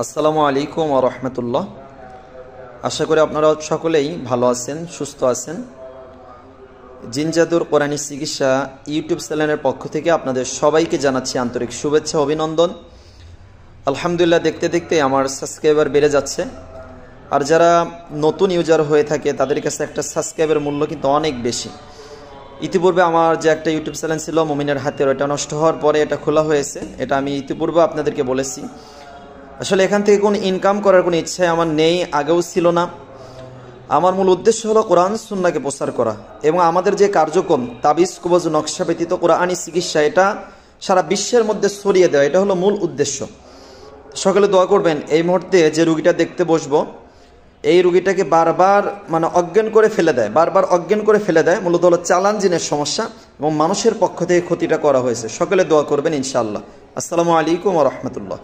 আসসালামু আলাইকুম ওয়া রাহমাতুল্লাহ। আশা করি আপনারা সকলেই ভালো আছেন, সুস্থ আছেন। জিন জাদুর কোরআনী চিকিৎসা ইউটিউব চ্যানেলের পক্ষ থেকে আপনাদের সবাইকে জানাচ্ছি আন্তরিক শুভেচ্ছা, অভিনন্দন। আলহামদুলিল্লাহ, দেখতে দেখতে আমার সাবস্ক্রাইবার বেড়ে যাচ্ছে। আর যারা নতুন ইউজার হয়ে থাকে তাদের কাছে একটা সাবস্ক্রাইবের মূল্য কিন্তু অনেক বেশি। ইতিপূর্বে আমার যে একটা ইউটিউব চ্যানেল ছিল মুমিনের হাতের, ওটা নষ্ট হওয়ার পরে এটা খোলা হয়েছে। এটা আমি ইতিপূর্বে আপনাদেরকে বলেছি। আসলে এখান থেকে কোনো ইনকাম করার কোনো ইচ্ছাই আমার নেই, আগেও ছিল না। আমার মূল উদ্দেশ্য হলো কোরআন সুন্নাহকে প্রচার করা এবং আমাদের যে কার্যক্রম তাবিজ কবজ নকশা ব্যতীত কোরআনী চিকিৎসা, এটা সারা বিশ্বের মধ্যে ছড়িয়ে দেওয়া, এটা হলো মূল উদ্দেশ্য। সকলে দোয়া করবেন। এই মুহূর্তে যে রুগীটা দেখতে বসবো, এই রুগীটাকে বারবার অজ্ঞান করে ফেলে দেয়, বারবার অজ্ঞান করে ফেলে দেয়। মূলত হলো চালান জিনের সমস্যা এবং মানুষের পক্ষ থেকে ক্ষতিটা করা হয়েছে। সকলে দোয়া করবেন ইনশাআল্লাহ। আসসালামু আলাইকুম ওয়া রাহমাতুল্লাহ।